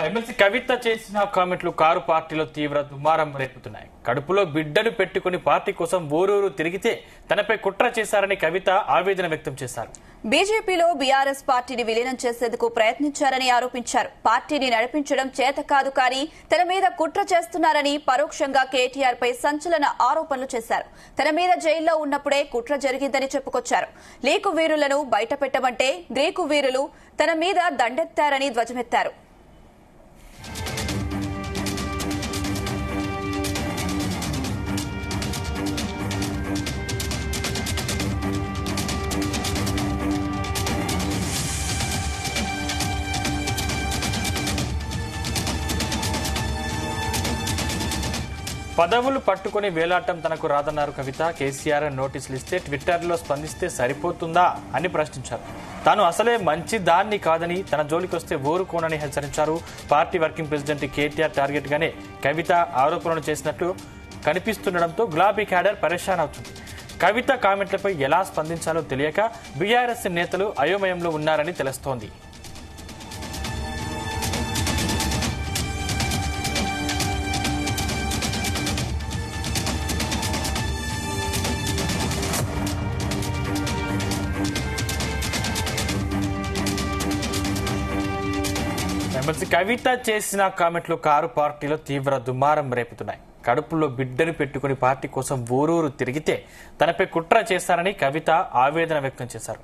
MLC కవిత చేసిన కామెంట్లు car పార్టీలో తీవ్ర దుమారం రేపుతున్నాయి. కడుపులో బిడ్డను పెట్టుకుని పార్టీ కోసం ఊరూరు తిరిగితే తనపై కుట్ర చేశారని కవిత ఆవేదన వ్యక్తం చేశారు. బీజేపీలో బీఆర్ఎస్ పార్టీని విలీనం చేసేందుకు ప్రయత్నించారని ఆరోపించారు. పార్టీని నడిపించడం చేత కాదు కానీ తన మీద కుట్ర చేస్తున్నారని పరోక్షంగా కేటీఆర్ పై సంచలన ఆరోపణలు చేశారు. తన మీద జైల్లో ఉన్నప్పుడే కుట్ర జరిగిందని చెప్పుకొచ్చారు. లీకు వీరులను బయట పెట్టమంటే గ్రీకు వీరులు తన మీద దండెత్తారని ధ్వజమెత్తారు. పదవులు పట్టుకుని వేలాటం తనకు రాదన్నారు కవిత. కేసీఆర్ నోటీసులు ఇస్తే ట్విట్టర్లో స్పందిస్తే సరిపోతుందా అని ప్రశ్నించారు. తాను అసలే మంచి దాన్ని కాదని తన జోలికొస్తే ఊరుకోనని హెచ్చరించారు. Party working president KTR target గానే కవిత ఆరోపణలు చేసినట్లు కనిపిస్తుండటంతో గులాబీ క్యాడర్ పరేషాన్ అవుతుంది. కవిత కామెంట్లపై ఎలా స్పందించాలో తెలియక బీఆర్ఎస్ నేతలు అయోమయంలో ఉన్నారని తెలుస్తోంది. ఎమ్మెల్సీ కవిత చేసిన కామెంట్లు కారు పార్టీలో తీవ్ర దుమారం రేపుతున్నాయి. కడుపులో బిడ్డను పెట్టుకుని పార్టీ కోసం ఊరూరు తిరిగితే తనపై కుట్ర చేశారని కవిత ఆవేదన వ్యక్తం చేశారు.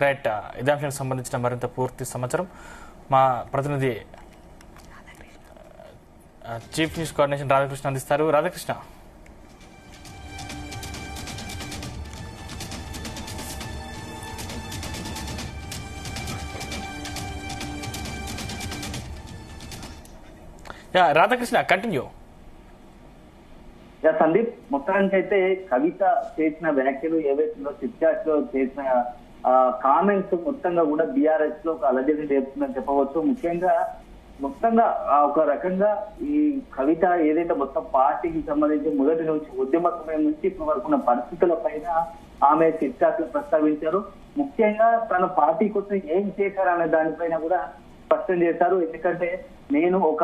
రైట్, ఇదే అంశానికి సంబంధించిన మరింత పూర్తి సమాచారం మా ప్రతినిధి చీఫ్ న్యూస్ కోఆర్డినేషన్ రాధాకృష్ణ అందిస్తారు. రాధాకృష్ణ, రాధాకృష్ణ కంటిన్యూ. సందీప్, మొత్తానికి అయితే కవిత చేసిన వ్యాఖ్యలు ఏవైతుందో చిట్చాట్ లో చేసిన కామెంట్స్ మొత్తంగా కూడా బీఆర్ఎస్ లో ఒక అలజడి రేపుతుందని చెప్పవచ్చు. మొత్తంగా ఒక రకంగా ఈ కవిత ఏదైతే మొత్తం పార్టీకి సంబంధించి మొదటి నుంచి ఉద్యమ సమయం నుంచి ఇప్పటి వరకు ఉన్న పరిస్థితుల పైన ఆమె చిట్చాట్ లో ప్రస్తావించారు. ముఖ్యంగా తన పార్టీ కోసం ఏం చేశారనే దానిపైన కూడా స్పష్టం చేశారు. ఎందుకంటే నేను ఒక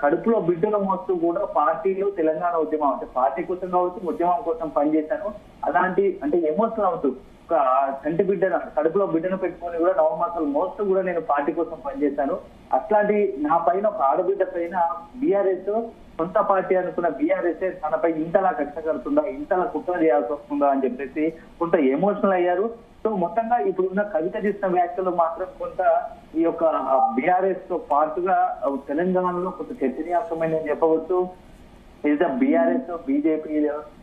కడుపులో బిడ్డలు మోస్తూ కూడా పార్టీలో తెలంగాణ ఉద్యమం అంటే పార్టీ కోసం కావచ్చు ఉద్యమం కోసం పనిచేశాను. అలాంటి అంటే ఎమోషనల్ అవుతూ ఒక కంటి బిడ్డను కడుపులో బిడ్డను పెట్టుకొని కూడా నవమాసాలు మోస్తూ కూడా నేను పార్టీ కోసం పనిచేశాను. అట్లాంటి నా పైన ఒక ఆడబిడ్డ పైన బీఆర్ఎస్ సొంత పార్టీ అనుకున్న బీఆర్ఎస్ తనపై ఇంతలా కక్ష కడుతుందా, ఇంతలా కుట్ర చేయాల్సి వస్తుందా అని చెప్పేసి కొంత ఎమోషనల్ అయ్యారు. సో మొత్తంగా ఇప్పుడున్న కవిత చేసిన వ్యాఖ్యలు మాత్రం కొంత ఈ యొక్క బీఆర్ఎస్ తో పాటుగా తెలంగాణలో కొంత చర్చనీయాంశమైందని చెప్పవచ్చు. ఏదైతే బీఆర్ఎస్ బీజేపీ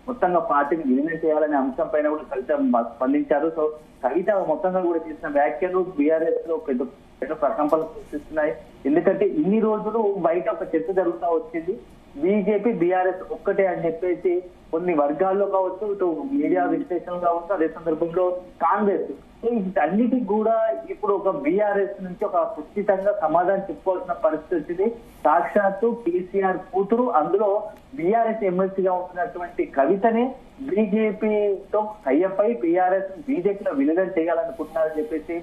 మొత్తంగా పార్టీని విలీనం చేయాలనే అంశం పైన కూడా కవిత స్పందించారు. సో కవిత మొత్తంగా కూడా చేసిన వ్యాఖ్యలు బీఆర్ఎస్ లో పెద్ద ప్రకంపనలు సృష్టిస్తున్నాయి. ఎందుకంటే ఇన్ని రోజులు బయట ఒక చర్చ జరుగుతూ వచ్చింది, బీజేపీ బీఆర్ఎస్ ఒక్కటే అని చెప్పేసి కొన్ని వర్గాల్లో కావచ్చు, ఇటు మీడియా విశ్లేషణ కావచ్చు, అదే సందర్భంలో కాంగ్రెస్. సో వీటన్నిటికి కూడా ఇప్పుడు ఒక బీఆర్ఎస్ నుంచి ఒక ఖచ్చితంగా సమాధానం చెప్పుకోవాల్సిన పరిస్థితి వచ్చింది. సాక్షాత్తు కేసీఆర్ కూతురు, అందులో బీఆర్ఎస్ ఎమ్మెల్సీగా ఉంటున్నటువంటి కవితనే బీజేపీతో టైఅప్ అయి బీఆర్ఎస్ బీజేపీలో విలీనం చేయాలనుకుంటున్నారని చెప్పేసి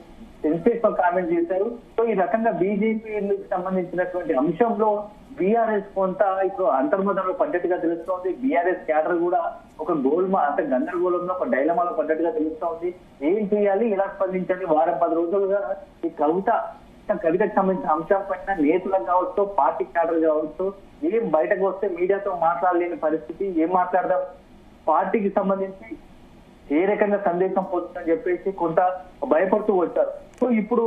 సెన్సేషనల్ కామెంట్ చేశారు. సో ఈ రకంగా బీజేపీకి సంబంధించినటువంటి అంశంలో బీఆర్ఎస్ కొంత ఇప్పుడు అంతర్మతంలో పడ్డట్టుగా తెలుస్తోంది. బీఆర్ఎస్ క్యాడర్ కూడా ఒక అంటే గందరగోళంలో ఒక డైలమాలో పడ్డట్టుగా తెలుస్తోంది. ఏం చేయాలి, ఎలా స్పందించాలి? వారం 10 రోజులుగా ఈ కవితకు సంబంధించిన అంశం పైన నేతలకు కావచ్చు, పార్టీ క్యాడర్ కావచ్చు, ఏం బయటకు వస్తే మీడియాతో మాట్లాడలేని పరిస్థితి, ఏం మాట్లాడదాం, పార్టీకి సంబంధించి ఏ రకంగా సందేశం పోతుందని చెప్పేసి కొంత భయపడుతూ వచ్చారు. సో ఇప్పుడు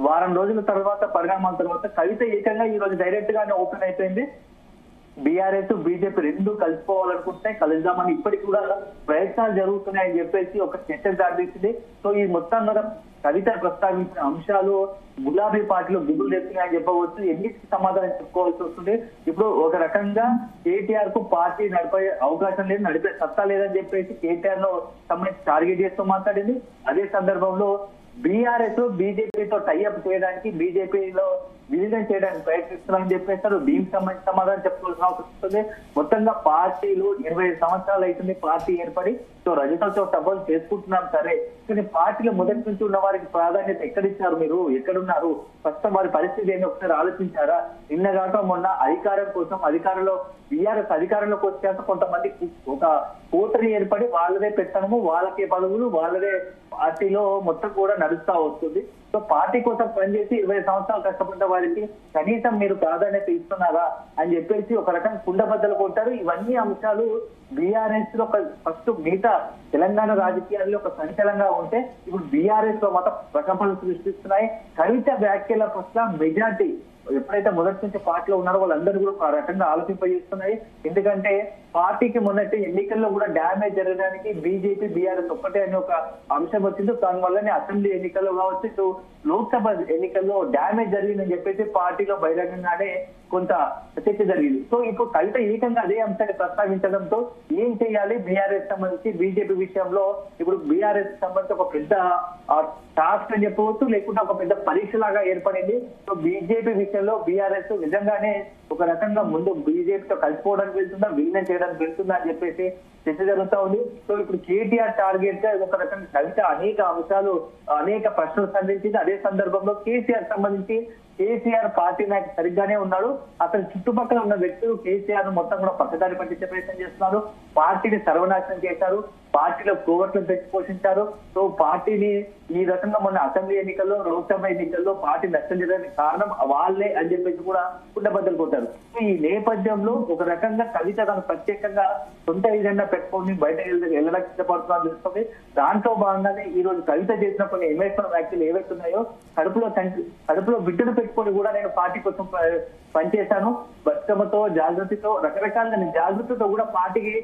వారం రోజుల తర్వాత పరిణామాల తర్వాత కవిత ఏకంగా ఈ రోజు డైరెక్ట్ గానే ఓపెన్ అయిపోయింది. బీఆర్ఎస్ బీజేపీ రెండు కలిసిపోవాలనుకుంటే కలుద్దామని ఇప్పటికి కూడా ప్రయత్నాలు జరుగుతున్నాయని చెప్పేసి ఒక చర్చకు దారితీసింది. సో ఈ మొత్తం కూడా కవిత ప్రస్తావించిన అంశాలు గులాబీ పార్టీలో గుబులు తెస్తున్నాయని చెప్పవచ్చు. ఎన్నిటికి సమాధానం చెప్పుకోవాల్సి వస్తుంది. ఇప్పుడు ఒక రకంగా కేటీఆర్ కు పార్టీ నడిపే అవకాశం లేదు, నడిపే సత్తా లేదని చెప్పేసి కేటీఆర్ లో సంబంధించి టార్గెట్ చేస్తూ మాట్లాడింది. అదే సందర్భంలో బీఆర్ఎస్ బీజేపీతో టైఅప్ చేయడానికి బీజేపీలో విలీనం చేయడానికి ప్రయత్నిస్తున్నారని చెప్పేస్తారు. దీనికి సంబంధించిన సమాధానం చెప్పుకోవాల్సిన అవసరం ఉంటుంది. మొత్తంగా పార్టీలు 25 సంవత్సరాలు అవుతుంది పార్టీ ఏర్పడి. సో రజతోత్సవ సభలు చేసుకుంటున్నాం సరే, కానీ పార్టీలో మొదటి నుంచి ఉన్న వారికి ప్రాధాన్యత ఎక్కడిచ్చారు? మీరు ఎక్కడున్నారు? ఫస్ట్ వారి పరిస్థితి ఏంటి ఒకసారి ఆలోచించారా? నిన్నగాక మొన్న అధికారం కోసం అధికారంలో బీఆర్ఎస్ అధికారంలోకి వచ్చాక కొంతమంది ఒక కూటమి ఏర్పడి వాళ్ళదే పెట్టడము, వాళ్ళకే పదవులు, వాళ్ళదే పార్టీలో మొత్తం కూడా నడుస్తా వస్తుంది. సో పార్టీ కోసం పనిచేసి 20 సంవత్సరాలు కష్టపడ్డ వారికి కనీసం మీరు ప్రాధాన్యత ఇస్తున్నారా అని చెప్పేసి ఒక రకంగా కుండబద్దలు కొట్టారు. ఇవన్నీ అంశాలు బీఆర్ఎస్ లో ఫస్ట్ మిగతా తెలంగాణ రాజకీయాల్లో ఒక సంచలనంగా ఉంటే ఇప్పుడు బీఆర్ఎస్ లో మాత్రం ప్రకంపనలు సృష్టిస్తున్నాయి. కవిత వ్యాఖ్యల పట్ల మెజార్టీ ఎప్పుడైతే మొదటి నుంచి పార్టీలో ఉన్నారో వాళ్ళందరూ కూడా ఒక రకంగా ఆలోచింపజేస్తున్నాయి. ఎందుకంటే పార్టీకి మొన్నటి ఎన్నికల్లో కూడా డ్యామేజ్ జరగడానికి బీజేపీ బీఆర్ఎస్ ఒక్కటే అని ఒక అంశం వచ్చింది. దానివల్లనే అసెంబ్లీ ఎన్నికల్లో కావచ్చు, ఇటు లోక్సభ ఎన్నికల్లో డ్యామేజ్ జరిగిందని చెప్పేసి పార్టీలో బహిరంగంగానే కొంత చర్చ జరిగింది. సో ఇప్పుడు కవిత ఏకంగా అదే అంశాన్ని ప్రస్తావించడంతో ఏం చేయాలి బీఆర్ఎస్ సంబంధించి బీజేపీ విషయంలో ఇప్పుడు బీఆర్ఎస్ సంబంధించి ఒక పెద్ద టాస్క్ అని చెప్పవచ్చు, లేకుంటే ఒక పెద్ద పరీక్ష లాగా ఏర్పడింది. సో బీజేపీ విషయంలో బీఆర్ఎస్ నిజంగానే ఒక రకంగా ముందు బీజేపీతో కలిసిపోవడానికి వెళ్తుందా, విలీనం చేయడానికి వెళ్తుందా అని చెప్పేసి చర్చ జరుగుతూ ఉంది. సో ఇప్పుడు కేటీఆర్ టార్గెట్ గా ఒక రకంగా కవిత అనేక అంశాలు అనేక ప్రశ్నలు సంధించింది. అదే సందర్భంలో కేసీఆర్ సంబంధించి కేసీఆర్ పార్టీ నాయకు సరిగ్గానే ఉన్నాడు, అతని చుట్టుపక్కల ఉన్న వ్యక్తులు కేసీఆర్ మొత్తం కూడా పక్కదారి పట్టించే ప్రయత్నం చేస్తున్నారు. పార్టీని సర్వనాశనం చేశారు, పార్టీలో కోవర్ట్లను పెట్టి పోషించారు. సో పార్టీని ఈ రకంగా మొన్న అసెంబ్లీ ఎన్నికల్లో లోక్సభ ఎన్నికల్లో పార్టీ నష్టం జరగడానికి కారణం వాళ్ళే అని చెప్పేసి కూడా కుండబద్దలు కొట్టారు. సో ఈ నేపథ్యంలో ఒక రకంగా కవిత తను ప్రత్యేకంగా సొంత ఏజెండా పెట్టుకొని బయట వెళ్ళడానికి ఇష్టపడుతున్నారు తెలుస్తుంది. దాంట్లో భాగంగానే ఈ రోజు కవిత చేసిన కొన్ని ఎమోషనల్ వ్యాఖ్యలు ఏవైతున్నాయో కడుపులో బిడ్డను పెట్టుకొని కూడా నేను పార్టీ కోసం పనిచేశాను, బతుకమ్మతో జాగృతితో రకరకాలుగా నేను జాగృతితో కూడా పార్టీకి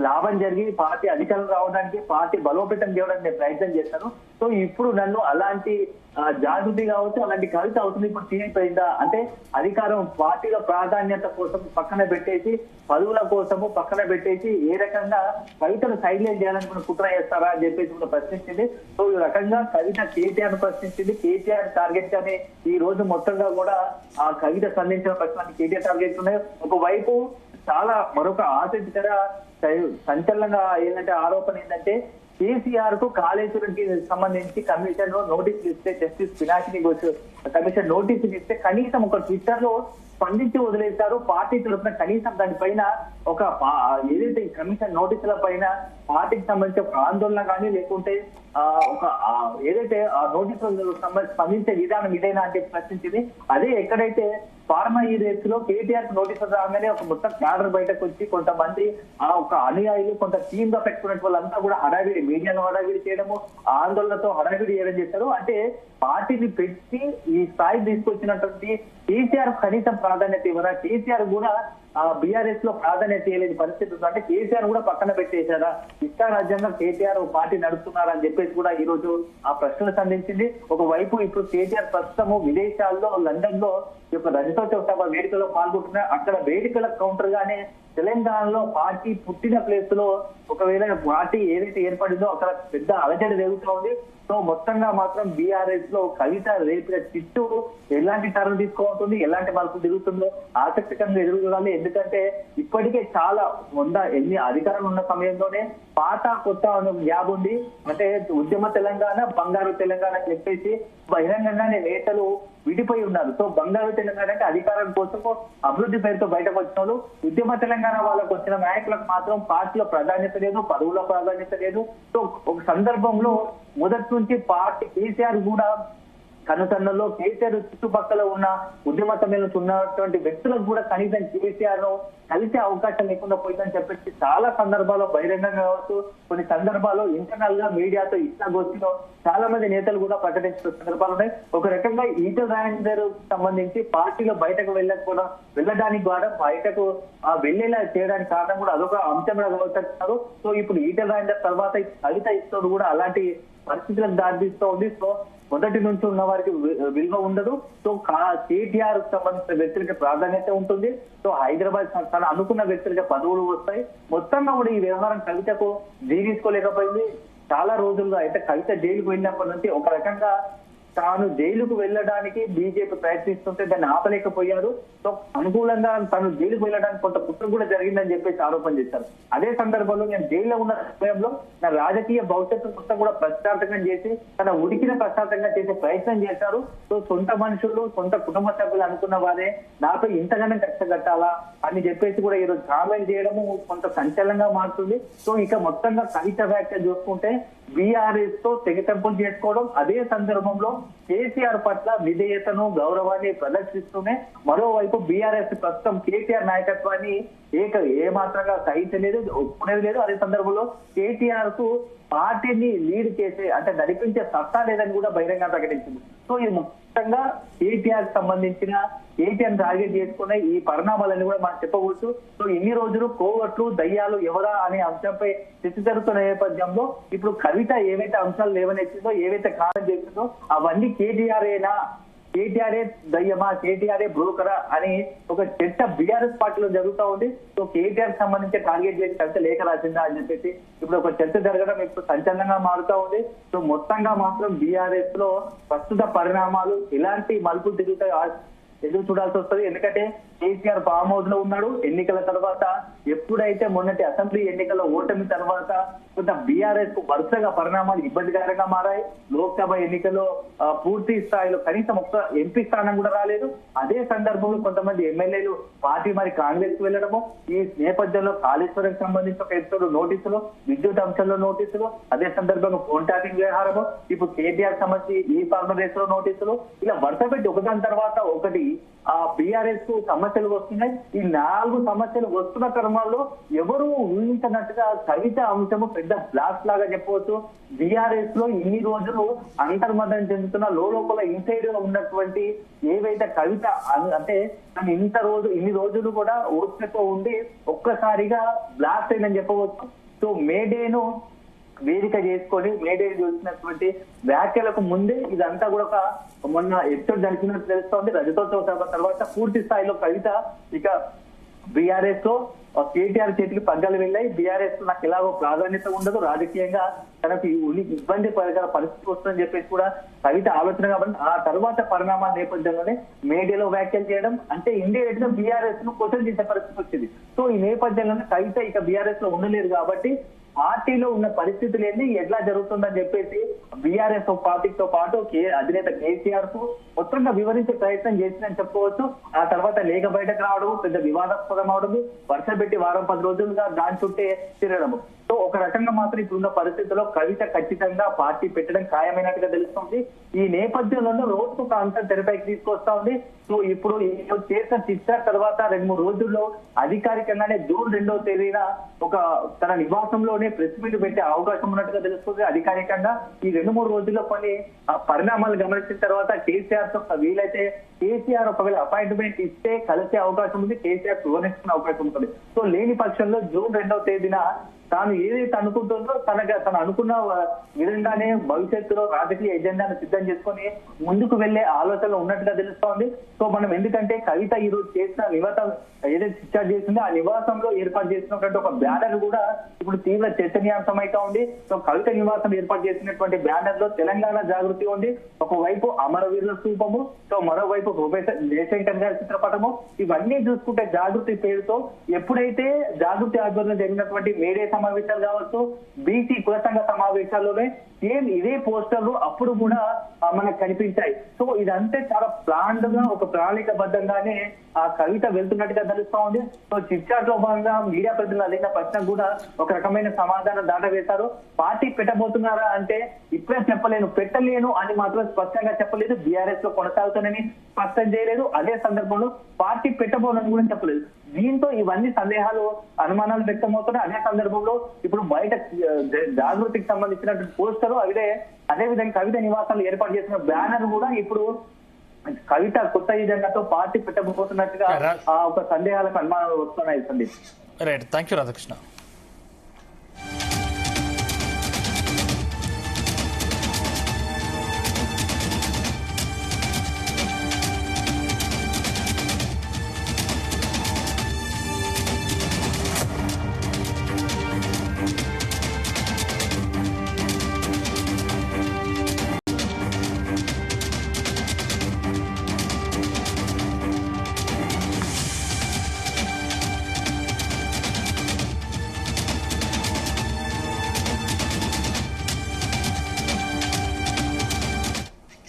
లాభం జరిగి పార్టీ అధికారం రావడానికి పార్టీ బలోపేతం చేయడానికి నేను ప్రయత్నం చేశాను. సో ఇప్పుడు నన్ను అలాంటి జాగృతి కావచ్చు అలాంటి కవిత అవుతుంది ఇప్పుడు తీరిపోయిందా అంటే అధికారం పార్టీలో ప్రాధాన్యత కోసం పక్కన పెట్టేసి పదవుల కోసము పక్కన పెట్టేసి ఏ రకంగా కవితను సైడ్లైన్ చేయాలనుకున్న కుట్ర చేస్తారా అని చెప్పేసి కూడా ప్రశ్నించింది. సో ఈ రకంగా కవిత కేటీఆర్ ప్రశ్నించింది. కేటీఆర్ టార్గెట్ గానే ఈ రోజు మొత్తంగా కూడా ఆ కవిత సంధించిన ప్రశ్నకి కేటీఆర్ టార్గెట్ ఉన్నాయి. ఒకవైపు చాలా మరొక ఆసక్తికర సంచలనంగా ఏంటంటే ఆరోపణ ఏంటంటే కేసీఆర్ కు కాళేశ్వరంకి సంబంధించి కమిషన్ నోటీసులు ఇస్తే జస్టిస్ పినాకిని ఘోష్ కమిషన్ నోటీసులు ఇస్తే కనీసం ఒక ట్విట్టర్ లో స్పందించి వదిలేశారు. పార్టీ తరఫున కనీసం దానిపైన ఒక ఏదైతే ఈ కమిషన్ నోటీసుల పైన పార్టీకి సంబంధించి ఒక ఆందోళన కానీ లేకుంటే ఒక ఏదైతే ఆ నోటీసులు స్పందించే విధానం ఇదేనా అంటే ప్రశ్నించింది. అదే ఎక్కడైతే ఫార్మా ఈ రేస్ లో కేటీఆర్ నోటీసులు రాగానే ఒక మొత్తం క్యాడర్ బయటకు వచ్చి కొంతమంది ఆ ఒక అనుయాయులు కొంత టీమ్ గా పెట్టుకునే వాళ్ళంతా కూడా హడావిడి మీడియాలో హడావిడి చేయడము ఆందోళనతో హడావిడి చేయడం చేశారు. అంటే పార్టీని పెట్టి ఈ స్థాయి తీసుకొచ్చినటువంటి కేసీఆర్ కనీసం ప్రాధాన్యత ఇవ్వరా? కేసీఆర్ కూడా బీఆర్ఎస్ లో ప్రాధాన్యత ఇవ్వలేని పరిస్థితి ఉంది. అంటే కేసీఆర్ కూడా పక్కన పెట్టేశారా? ఇష్టారాజ్యంగా కేటీఆర్ పార్టీ నడుపుతున్నారా అని చెప్పేసి కూడా ఈ రోజు ఆ ప్రశ్నలు సంధించింది. ఒకవైపు ఇప్పుడు కేటీఆర్ ప్రస్తుతము విదేశాల్లో లండన్ లో ఈ యొక్క రజతోత్సవ సభ వేడుకలో పాల్గొంటున్నారు. అక్కడ వేడుకల కౌంటర్ గానే తెలంగాణలో పార్టీ పుట్టిన ప్లేస్ లో ఒకవేళ పార్టీ ఏదైతే ఏర్పడిందో అక్కడ పెద్ద అలజడి జరుగుతూ ఉంది. సో మొత్తంగా మాత్రం బీఆర్ఎస్ లో కవిత రేపిన చిట్టు ఎలాంటి టర్న్ తీసుకోవాలి, ఎలాంటి మలుపు తిరుగుతుందో ఆసక్తికరంగా ఎదురుగాలి. ఎందుకంటే ఇప్పటికే చాలా ఎన్ని అధికారులు ఉన్న సమయంలోనే పాత కొత్త గ్యాప్ ఉంది. అంటే ఉద్యమ తెలంగాణ బంగారు తెలంగాణ అని చెప్పేసి బహిరంగంగానే నేతలు విడిపోయి ఉన్నారు. సో బంగారు తెలంగాణ అంటే అధికారం కోసం అభివృద్ధి పేరుతో బయటకు వచ్చిన వాళ్ళు, ఉద్యమ తెలంగాణ వాళ్ళకు వచ్చిన నాయకులకు మాత్రం పార్టీలో ప్రాధాన్యత లేదు, పదవుల ప్రాధాన్యత లేదు. సో ఒక సందర్భంలో మొదటి నుంచి పార్టీ కేసీఆర్ కూడా కనుసన్నల్లో కేసీఆర్ చుట్టుపక్కల ఉన్న ఉద్యమ సమయంలో ఉన్నటువంటి వ్యక్తులకు కూడా కనీసం కేసీఆర్ ను కలిసే అవకాశం లేకుండా పోయిందని చెప్పేసి చాలా సందర్భాల్లో బహిరంగంగా కావచ్చు, కొన్ని సందర్భాల్లో ఇంటర్నల్ గా మీడియాతో ఇష్టాగోష్ఠిలో చాలా మంది నేతలు కూడా ప్రకటించిన సందర్భాలు ఉన్నాయి. ఒక రకంగా ఈటెల రాజేందర్ సంబంధించి పార్టీలో బయటకు వెళ్ళడానికి ద్వారా బయటకు వెళ్లేలా చేయడానికి కారణం కూడా అదొక అంశంగా గమనిస్తున్నారు. సో ఇప్పుడు ఈటెల రాజేందర్ తర్వాత కవిత ఇస్తూ కూడా అలాంటి పరిస్థితులకు దారితీస్తూ ఉంది. సో మొదటి నుంచి ఉన్న వారికి విలువ ఉండదు. సో కేటీఆర్ సంబంధించిన వ్యక్తులకి ప్రాధాన్యత ఉంటుంది. సో హైదరాబాద్ తన అనుకున్న వ్యక్తులకి పదవులు వస్తాయి. మొత్తంగా కూడా ఈ వ్యవహారం కవితకు జీవించుకోలేకపోయింది. చాలా రోజులుగా అయితే కవిత జైలుకు వెళ్ళినప్పటి నుంచి ఒక రకంగా తాను జైలుకు వెళ్ళడానికి బీజేపీ ప్రయత్నిస్తుంటే దాన్ని ఆపలేకపోయారు. సో అనుకూలంగా తను జైలుకు వెళ్ళడానికి కొంత కుట్ర కూడా జరిగిందని చెప్పేసి ఆరోపణ చేశారు. అదే సందర్భంలో నేను జైల్లో ఉన్న సమయంలో నా రాజకీయ భవిష్యత్తు మొత్తం కూడా ప్రశ్నార్థకం చేసి తన ఉనికిని ప్రశ్నార్థకంగా చేసే ప్రయత్నం చేశారు. సో సొంత మనుషులు, సొంత కుటుంబ సభ్యులు అనుకున్న వారే నాపై ఇంతగానే కక్ష కట్టాలా అని చెప్పేసి కూడా ఈరోజు కామెంట్ చేయడము కొంత సంచలనంగా మారుతుంది. సో ఇక మొత్తంగా కవిత వ్యాఖ్య చూసుకుంటే బీఆర్ఎస్ తో తెగతెంపులు చేసుకోవడం, అదే సందర్భంలో కేసీఆర్ పట్ల విధేయతను, గౌరవాన్ని ప్రదర్శిస్తూనే మరోవైపు బీఆర్ఎస్ ప్రస్తుతం కేటీఆర్ నాయకత్వాన్ని ఏమాత్రంగా సహించలేదు, ఒప్పుకునేది లేదు. అదే సందర్భంలో కేటీఆర్ కు పార్టీని లీడ్ చేసే అంటే నడిపించే సత్తా లేదని కూడా బహిరంగ ప్రకటించింది. సో ఈ ముఖ్యంగా కేటీఆర్ సంబంధించిన కేటీఆర్ టార్గెట్ చేసుకున్న ఈ పరిణామాలన్నీ కూడా మనం చెప్పవచ్చు. సో ఇన్ని రోజులు కోవట్లు, దయ్యాలు ఎవరా అనే అంశంపై చర్చ జరుగుతున్న నేపథ్యంలో ఇప్పుడు కవిత ఏవైతే అంశాలు లేవనెత్తిందో, ఏవైతే కామెంట్ చేసిందో అవన్నీ కేటీఆర్ఏ దయ్యమా, కేటీఆర్ఏ బ్రోకరా అని ఒక చర్చ బీఆర్ఎస్ పార్టీలో జరుగుతూ ఉంది. సో కేటీఆర్ సంబంధించి టార్గెట్ చేసి చర్చ లేఖ రాసిందా అని చెప్పేసి ఇప్పుడు ఒక చర్చ జరగడం ఇప్పుడు సంచలనంగా మారుతా ఉంది. సో మొత్తంగా మాత్రం బీఆర్ఎస్ లో ప్రస్తుత పరిణామాలు ఎలాంటి మలుపులు తిరుగుతాయో ఎదురు చూడాల్సి వస్తుంది. ఎందుకంటే కేసీఆర్ ఫామ్ హౌస్ లో ఉన్నాడు. ఎన్నికల తర్వాత ఎప్పుడైతే మొన్నటి అసెంబ్లీ ఎన్నికల ఓటమి తర్వాత కొంత బీఆర్ఎస్ కు వరుసగా పరిణామాలు ఇబ్బందికరంగా మారాయి. లోక్సభ ఎన్నికల్లో పూర్తి స్థాయిలో కనీసం ఒక్క ఎంపీ స్థానం కూడా రాలేదు. అదే సందర్భంలో కొంతమంది ఎమ్మెల్యేలు పార్టీ మరి కాంగ్రెస్ కు వెళ్లడము, ఈ నేపథ్యంలో కాళేశ్వరం సంబంధించి ఒక ఎపిసోడ్ నోటీసులు, విద్యుత్ అంశంలో నోటీసులు, అదే సందర్భంగా ఫోన్ ట్యాపింగ్ వ్యవహారము, ఇప్పుడు కేటీఆర్ సంబంధించి ఈ ఫార్మర్ రేస్ లో నోటీసులు, ఇలా వరుస పెట్టి ఒకదాని తర్వాత ఒకటి ఆ బీఆర్ఎస్ కు సమస్యలు వస్తున్నాయి. ఈ 4 సమస్యలు వస్తున్న క్రమంలో ఎవరు ఊహించినట్టుగా కవిత అంశము పెద్ద బ్లాస్ట్ లాగా చెప్పవచ్చు. బీఆర్ఎస్ లో ఇన్ని రోజులు అంతర్మతం చెందుతున్న లోపల ఇన్సైడ్ గా ఉన్నటువంటి ఏవైతే కవిత అంటే తను ఇన్ని రోజులు కూడా ఓపికతో ఉండి ఒక్కసారిగా బ్లాస్ట్ అయిందని చెప్పవచ్చు. సో మేడేను వేదిక చేసుకొని మేడే చూసినటువంటి వ్యాఖ్యలకు ముందే ఇదంతా కూడా ఒక మొన్న ఎపిసోడ్ జరిగినట్టు తెలుస్తోంది. రజతోత్సవ సభ తర్వాత పూర్తి స్థాయిలో కవిత ఇక బీఆర్ఎస్ లో కేటీఆర్ చేతికి పగ్గాలు వెళ్ళాయి. బీఆర్ఎస్ నాకు ఎలాగో ప్రాధాన్యత ఉండదు, రాజకీయంగా తనకు ఇబ్బంది పరిస్థితి వస్తుందని చెప్పేసి కూడా కవిత ఆలోచన కాబట్టి ఆ తర్వాత పరిణామాల నేపథ్యంలోనే మీడియాలో వ్యాఖ్యలు చేయడం అంటే ఇండియట్ గా బీఆర్ఎస్ ను క్వశ్చన్ చేసే పరిస్థితి వచ్చింది. సో ఈ నేపథ్యంలోనే కవిత ఇక బీఆర్ఎస్ లో ఉండలేదు కాబట్టి పార్టీలో ఉన్న పరిస్థితులు ఏంటి, ఎట్లా జరుగుతుందని చెప్పేసి బీఆర్ఎస్ పార్టీతో పాటు అధినేత కేసీఆర్ కు మొత్తంగా వివరించే ప్రయత్నం చేసిందని చెప్పుకోవచ్చు. ఆ తర్వాత లేఖ బయటకు రావడం పెద్ద వివాదాస్పదం అవడం, వరుస పెట్టి వారం 10 రోజులుగా దాని చుట్టే తిరగడం. సో ఒక రకంగా మాత్రం ఇప్పుడున్న పరిస్థితుల్లో కవిత ఖచ్చితంగా పార్టీ పెట్టడం ఖాయమైనట్టుగా తెలుస్తుంది. ఈ నేపథ్యంలో రోజుకు ఒక అంశం తెరపైకి తీసుకొస్తా ఉంది. సో ఇప్పుడు చేసిన శిక్ష తర్వాత 2-3 రోజుల్లో అధికారికంగానే జూన్ 2వ తేదీన ఒక తన నివాసంలోనే ప్రెస్ మీట్ పెట్టే అవకాశం ఉన్నట్టుగా తెలుస్తుంది. అధికారికంగా ఈ 2-3 రోజుల్లో కొన్ని పరిణామాలు గమనించిన తర్వాత కేసీఆర్ తో వీలైతే కేసీఆర్ ఒకవేళ అపాయింట్మెంట్ ఇస్తే కలిసే అవకాశం ఉంది, కేసీఆర్ వివరించుకునే అవకాశం ఉంటుంది. సో లేని పక్షంలో జూన్ 2వ తేదీన తాను ఏదైతే అనుకుంటుందో తను అనుకున్న విధంగానే భవిష్యత్తులో రాజకీయ ఎజెండాను సిద్ధం చేసుకుని ముందుకు వెళ్లే ఆలోచనలు ఉన్నట్టుగా తెలుస్తోంది. సో మనం ఎందుకంటే కవిత ఈ రోజు చేసిన నివాసం ఏదైతే డిశ్చార్జ్ చేసిందో ఆ నివాసంలో ఏర్పాటు చేసినటువంటి ఒక బ్యానర్ కూడా ఇప్పుడు తీవ్ర చర్చనీయాంశం అయితే ఉంది. సో కవిత నివాసం ఏర్పాటు చేసినటువంటి బ్యానర్ లో తెలంగాణ జాగృతి ఉంది, ఒకవైపు అమరవీరుల స్థూపము, సో మరోవైపు ప్రొఫెసర్ జయశంకర్ గారి చిత్రపటము. ఇవన్నీ చూసుకుంటే జాగృతి పేరుతో ఎప్పుడైతే జాగృతి ఆధ్వర్యంలో జరిగినటువంటి మేడే సమావేశాలు కావచ్చు, బీసీ కుల సంఘ సమావేశాల్లోనే సేమ్ ఇదే పోస్టర్లు అప్పుడు కూడా మనకు కనిపించాయి. సో ఇదంతా చాలా ప్లాన్డ్ గా ఒక ప్రణాళికబద్ధంగానే ఆ కవిత వెళ్తున్నట్టుగా తెలుస్తా ఉంది. సో చిట్చాట్ లో భాగంగా మీడియా ప్రతినిధులు అడిగిన ప్రశ్న కూడా ఒక రకమైన సమాధానం దాటవేశారు. పార్టీ పెట్టబోతున్నారా అంటే ఇప్పుడే చెప్పలేను, పెట్టలేను అని మాత్రం స్పష్టంగా చెప్పలేదు. బీఆర్ఎస్ లో కొనసాగుతానని స్పష్టం చేయలేదు. అదే సందర్భంలో పార్టీ పెట్టబోనని కూడా చెప్పలేదు. దీంతో ఇవన్నీ సందేహాలు, అనుమానాలు వ్యక్తమవుతున్నాయి. అదే సందర్భంలో ఇప్పుడు బయట జాగృతికి సంబంధించినటువంటి పోస్టరు అదే విధంగా కవిత నివాసాలు ఏర్పాటు చేసిన బ్యానర్ కూడా ఇప్పుడు కవిత కొత్త ఎజెండాతో పార్టీ పెట్టబోతున్నట్టుగా ఒక సందేహాలకు అనుమానాలు వస్తున్నాయి. Sandeep, right, thank you Radhakrishna.